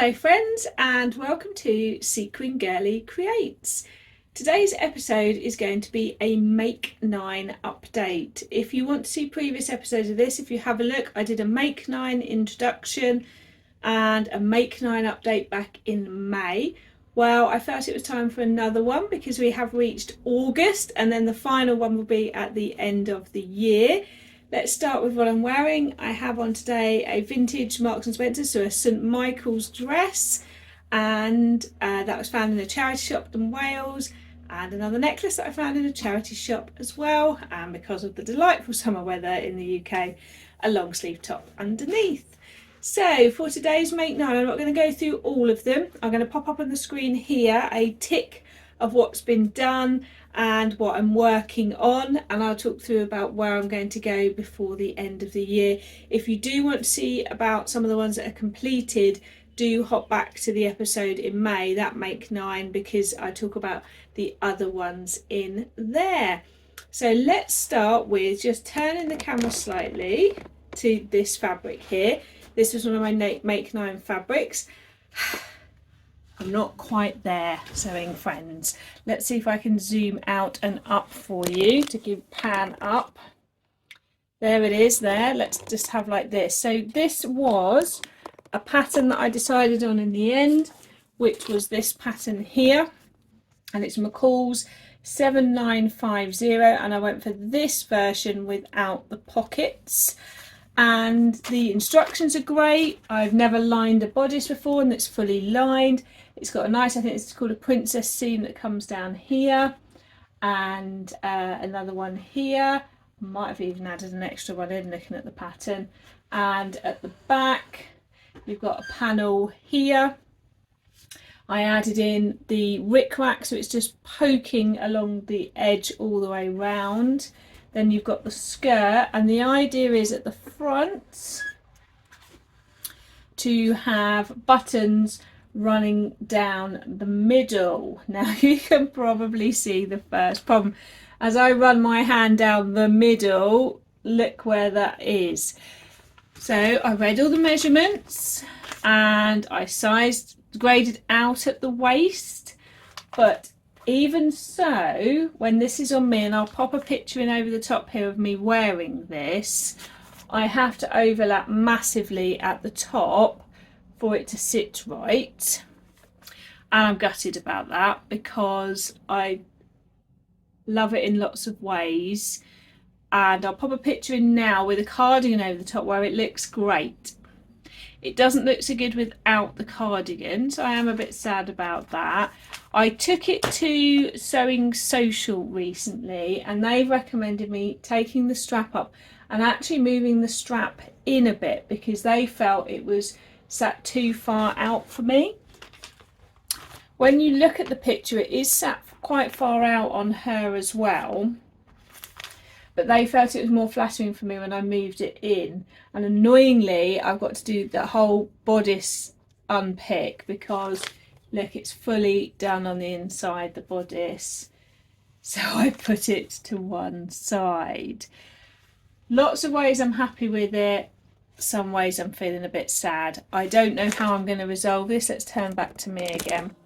Hello friends, and welcome to Sequin Girly Creates. Today's episode is going to be a Make 9 update. If you want to see previous episodes of this, if you have a look, I did a Make 9 introduction and a Make 9 update back in May. Well, I felt it was time for another one because we have reached August and then the final one will be at the end of the year. Let's start with what I'm wearing. I have on today a vintage Marks & Spencer, so a St Michael's dress, and that was found in a charity shop in Wales, and another necklace that I found in a charity shop as well, and because of the delightful summer weather in the UK, a long sleeve top underneath. So for today's Make 9, I'm not going to go through all of them. I'm going to pop up on the screen here a tick of what's been done and what I'm working on, and I'll talk through about where I'm going to go before the end of the year. If you do want to see about some of the ones that are completed, do hop back to the episode in May, that Make 9, because I talk about the other ones in there. So let's start with just turning the camera slightly to this fabric here. This was one of my Make 9 fabrics. I'm not quite there, sewing friends. Let's see if I can zoom out and up for you to give pan up. There it is there. Let's just have like this. So this was a pattern that I decided on in the end, which was this pattern here. And it's McCall's 7950. And I went for this version without the pockets. And the instructions are great. I've never lined a bodice before and it's fully lined. It's got a nice, I think it's called a princess seam that comes down here, and another one here. Might have even added an extra one in looking at the pattern. And at the back you've got a panel here. I added in the rickrack, so it's just poking along the edge all the way round. Then you've got the skirt, and the idea is at the front to have buttons running down the middle. Now you can probably see the first problem. As I run my hand down the middle, look where that is. So I read all the measurements and I graded out at the waist, but even so, when this is on me, and I'll pop a picture in over the top here of me wearing this, I have to overlap massively at the top for it to sit right. And I'm gutted about that because I love it in lots of ways. And I'll pop a picture in now with a cardigan over the top where it looks great. It doesn't look so good without the cardigan, so I am a bit sad about that. I took it to Sewing Social recently and they've recommended me taking the strap up and actually moving the strap in a bit because they felt it was sat too far out for me. When you look at the picture, it is sat quite far out on her as well, but they felt it was more flattering for me when I moved it in. And annoyingly, I've got to do the whole bodice unpick because look, it's fully done on the inside, the bodice. So I put it to one side. Lots of ways I'm happy with it. Some ways I'm feeling a bit sad. I don't know how I'm going to resolve this. Let's turn back to me again.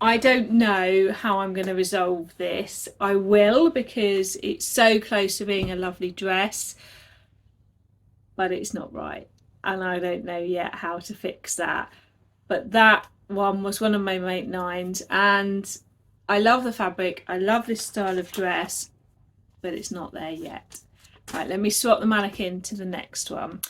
I don't know how I'm going to resolve this. I will, because it's so close to being a lovely dress, but it's not right. And I don't know yet how to fix that. But that one was one of my Make 9s, and I love the fabric. I love this style of dress, but it's not there yet. Right, let me swap the mannequin to the next one.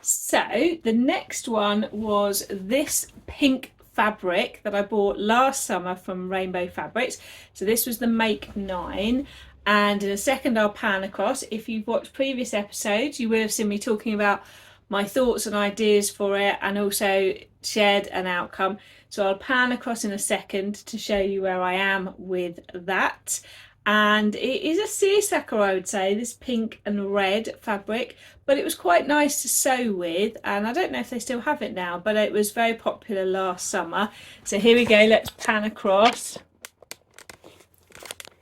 So the next one was this pink fabric that I bought last summer from Rainbow Fabrics. So this was the Make 9, and in a second I'll pan across. If you've watched previous episodes, you will have seen me talking about my thoughts and ideas for it and also shared an outcome. So I'll pan across in a second to show you where I am with that. And it is a seersucker, I would say, this pink and red fabric, but it was quite nice to sew with, and I don't know if they still have it now, but it was very popular last summer. So here we go, let's pan across.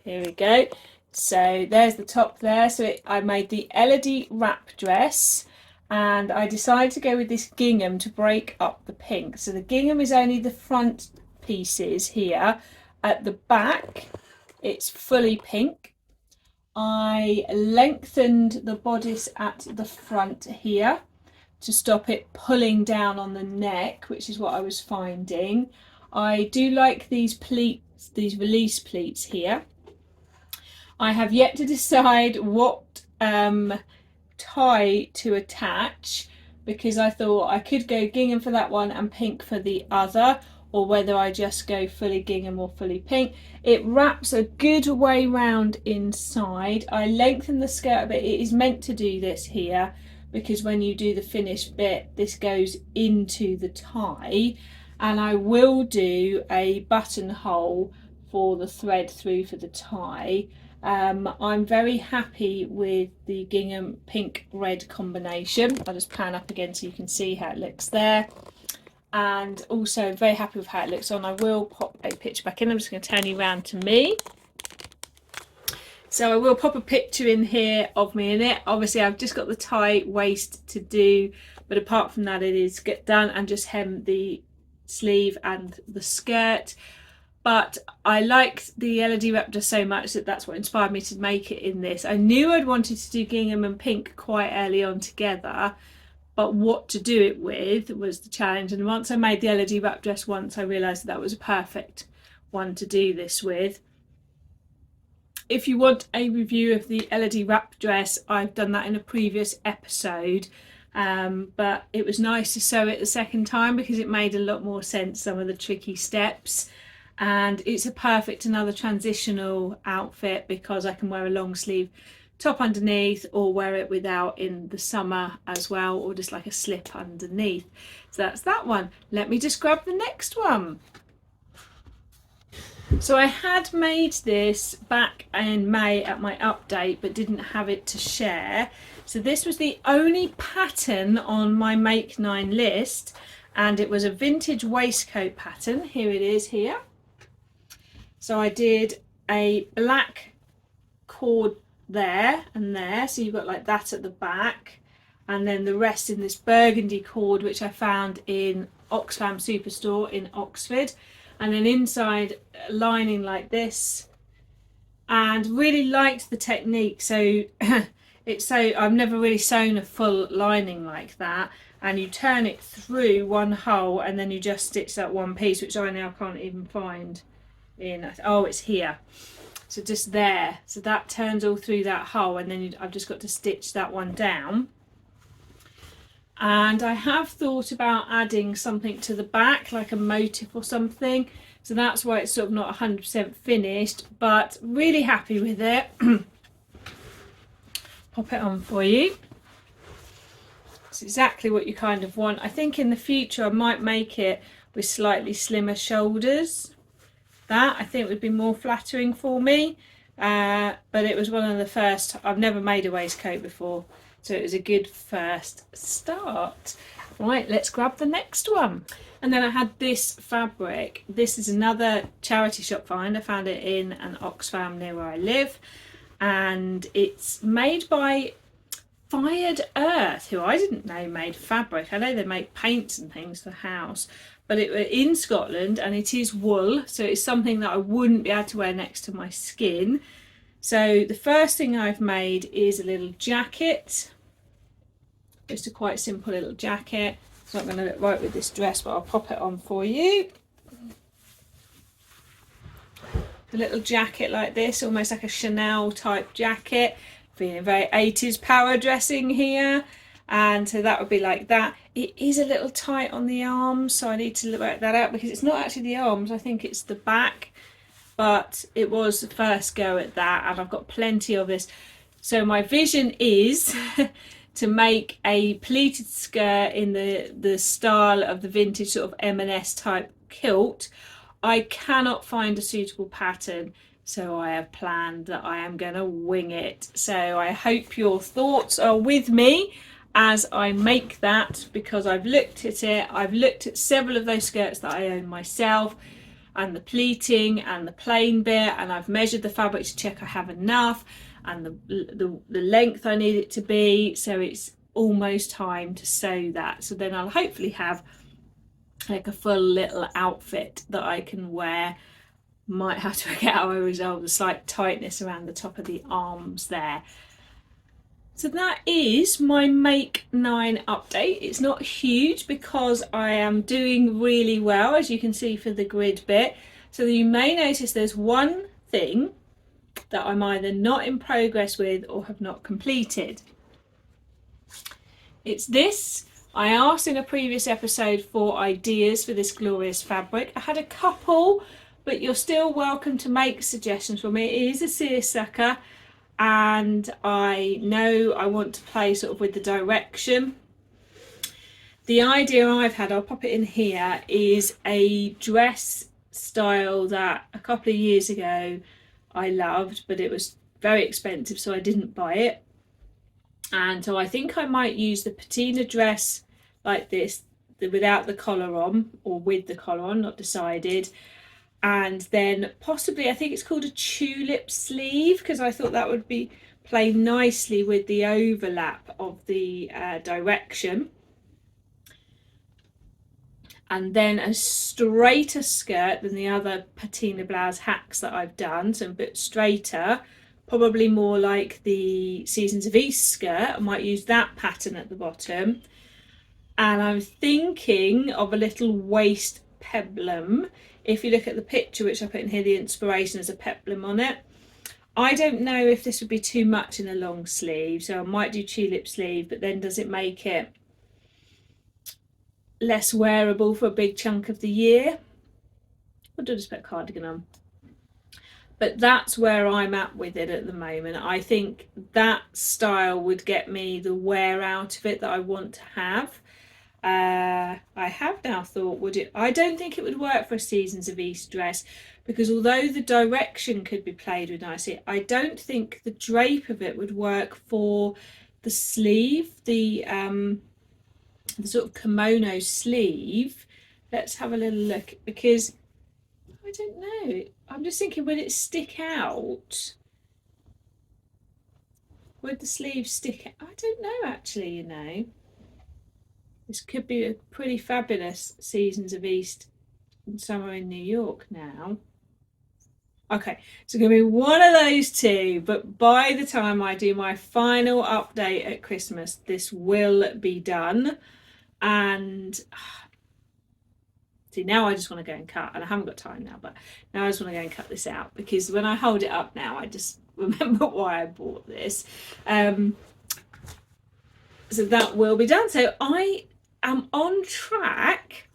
Here we go. So there's the top there. So I made the Elodie Wrap dress, and I decided to go with this gingham to break up the pink. So the gingham is only the front pieces here. At the back it's fully pink. I lengthened the bodice at the front here to stop it pulling down on the neck, which is what I was finding. I do like these pleats, these release pleats here. I have yet to decide what tie to attach, because I thought I could go gingham for that one and pink for the other, or whether I just go fully gingham or fully pink. It wraps a good way round inside. I lengthen the skirt a bit. It is meant to do this here because when you do the finished bit, this goes into the tie, and I will do a buttonhole for the thread through for the tie. I'm very happy with the gingham pink red combination. I'll just pan up again so you can see how it looks there, and also very happy with how it looks on. I will pop a picture back in. I'm just going to turn you around to me. So I will pop a picture in here of me in it. Obviously I've just got the tie waist to do, but apart from that it is get done, and just hem the sleeve and the skirt. But I liked the Elodie Wrap just so much that that's what inspired me to make it in this. I knew I'd wanted to do gingham and pink quite early on together, but what to do it with was the challenge. And once I made the Elodie Wrap dress once, I realised that was a perfect one to do this with. If you want a review of the Elodie Wrap dress, I've done that in a previous episode, but it was nice to sew it the second time because it made a lot more sense, some of the tricky steps. And it's a perfect another transitional outfit because I can wear a long sleeve top underneath, or wear it without in the summer as well, or just like a slip underneath. So that's that one. Let me just grab the next one. So I had made this back in May at my update but didn't have it to share. So this was the only pattern on my Make 9 list, and it was a vintage waistcoat pattern. Here it is here. So I did a black cord there and there, so you've got like that at the back, and then the rest in this burgundy cord which I found in Oxfam Superstore in Oxford, and then inside lining like this. And really liked the technique. So it's so I've never really sewn a full lining like that, and you turn it through one hole and then you just stitch that one piece, which I now can't even find in. Oh, it's here. So just there, so that turns all through that hole, and then I've just got to stitch that one down. And I have thought about adding something to the back, like a motif or something, so that's why it's sort of not 100% finished, but really happy with it. Pop it on for you. It's exactly what you kind of want. I think in the future I might make it with slightly slimmer shoulders. That I think would be more flattering for me, but it was one of the first. I've never made a waistcoat before, so it was a good first start. Right, let's grab the next one. And then I had this fabric. This is another charity shop find. I found it in an Oxfam near where I live, and it's made by Fired Earth, who I didn't know made fabric. I know they make paints and things for the house, but it was in Scotland, and it is wool, so it's something that I wouldn't be able to wear next to my skin. So the first thing I've made is a little jacket, just a quite simple little jacket. It's not going to look right with this dress, but I'll pop it on for you. A little jacket like this, almost like a Chanel type jacket, feeling very 80s power dressing here. And so that would be like that. It is a little tight on the arms, so I need to work that out because it's not actually the arms, I think it's the back, but it was the first go at that, and I've got plenty of this. So my vision is to make a pleated skirt in the style of the vintage sort of M&S type kilt. I cannot find a suitable pattern, so I have planned that I am going to wing it. So I hope your thoughts are with me as I make that, because I've looked at it. I've looked at several of those skirts that I own myself, and the pleating and the plain bit, and I've measured the fabric to check I have enough, and the length I need it to be, so it's almost time to sew that. So then I'll hopefully have like a full little outfit that I can wear. Might have to get how I resolve the slight tightness around the top of the arms there. So that is my Make 9 update. It's not huge because I am doing really well, as you can see for the grid bit. So you may notice there's one thing that I'm either not in progress with or have not completed. It's this. I asked in a previous episode for ideas for this glorious fabric. I had a couple, but you're still welcome to make suggestions for me. It is a seersucker, and I know I want to play sort of with the direction. The idea I've had, I'll pop it in here, is a dress style that a couple of years ago I loved, but it was very expensive, so I didn't buy it. And so I think I might use the patina dress like this, without the collar on, or with the collar on, not decided. And then possibly, I think it's called a tulip sleeve, because I thought that would play nicely with the overlap of the direction. And then a straighter skirt than the other patina blouse hacks that I've done, so a bit straighter, probably more like the Seasons of East skirt. I might use that pattern at the bottom. And I'm thinking of a little waist peplum. If you look at the picture, which I put in here, the inspiration is a peplum on it. I don't know if this would be too much in a long sleeve, so I might do tulip sleeve, but then does it make it less wearable for a big chunk of the year? Or do I just put a cardigan on? But that's where I'm at with it at the moment. I think that style would get me the wear out of it that I want to have. I have now thought, I don't think it would work for a Seasons of East dress, because although the direction could be played with nicely, I don't think the drape of it would work for the sleeve, the sort of kimono sleeve. Let's have a little look, because I don't know. I'm just thinking, would it stick out? Would the sleeve stick out? I don't know, actually, you know. This could be a pretty fabulous Seasons of East somewhere in New York now. Okay, so it's going to be one of those two, but by the time I do my final update at Christmas, this will be done. And see, now I just want to go and cut, and I haven't got time now, but now I just want to go and cut this out, because when I hold it up now, I just remember why I bought this. So that will be done. So I am on track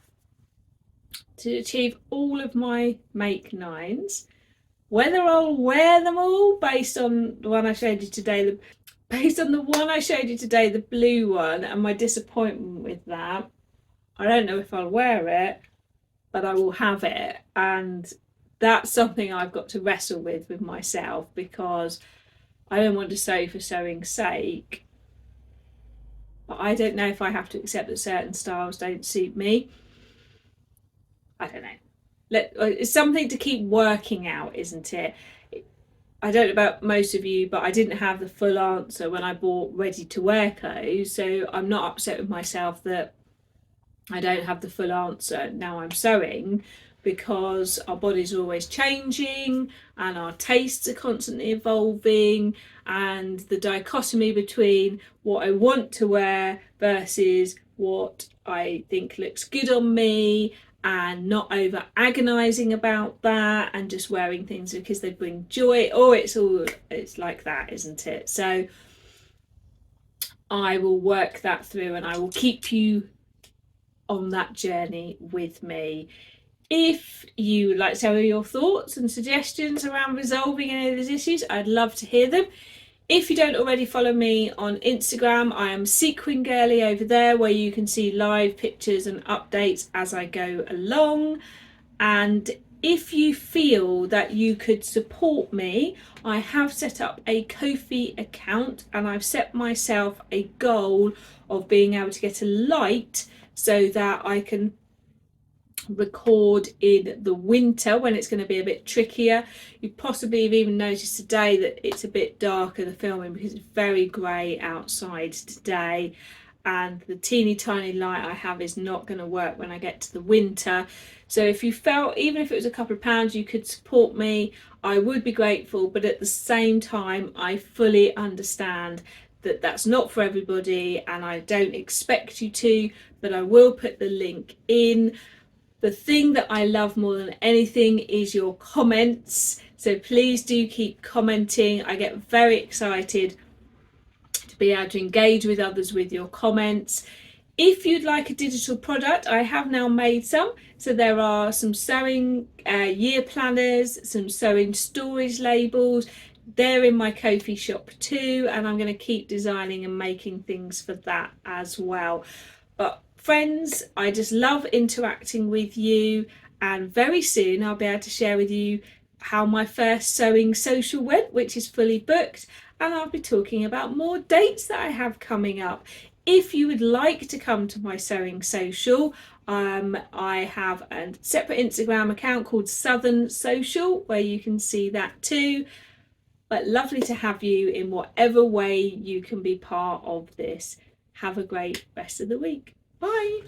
to achieve all of my Make 9s. Whether I'll wear them all based on the one I showed you today, the blue one, and my disappointment with that, I don't know if I'll wear it, but I will have it. And that's something I've got to wrestle with myself, because I don't want to sew for sewing's sake, but I don't know if I have to accept that certain styles don't suit me. I don't know. It's something to keep working out, isn't it? I don't know about most of you, but I didn't have the full answer when I bought ready to wear clothes, so I'm not upset with myself that I don't have the full answer now I'm sewing, because our bodies are always changing and our tastes are constantly evolving, and the dichotomy between what I want to wear versus what I think looks good on me, and not over agonizing about that and just wearing things because they bring joy. It's like that, isn't it? So I will work that through, and I will keep you on that journey with me. If you would like to share your thoughts and suggestions around resolving any of these issues, I'd love to hear them. If you don't already follow me on Instagram, I am Sequin Girly over there, where you can see live pictures and updates as I go along. And if you feel that you could support me, I have set up a Ko-fi account, and I've set myself a goal of being able to get a light so that I can record in the winter when it's going to be a bit trickier. You possibly have even noticed today that it's a bit darker, the filming, because it's very grey outside today, and the teeny tiny light I have is not going to work when I get to the winter. So if you felt, even if it was a couple of pounds, you could support me, I would be grateful. But at the same time, I fully understand that that's not for everybody, and I don't expect you to, but I will put the link in. The thing that I love more than anything is your comments. So please do keep commenting. I get very excited to be able to engage with others with your comments. If you'd like a digital product, I have now made some. So there are some sewing year planners, some sewing storage labels. They're in my Ko-fi shop too, and I'm going to keep designing and making things for that as well. But friends, I just love interacting with you, and very soon I'll be able to share with you how my first sewing social went, which is fully booked, and I'll be talking about more dates that I have coming up. If you would like to come to my sewing social, I have a separate Instagram account called Southern Social where you can see that too. But lovely to have you in whatever way you can be part of this. Have a great rest of the week. Bye.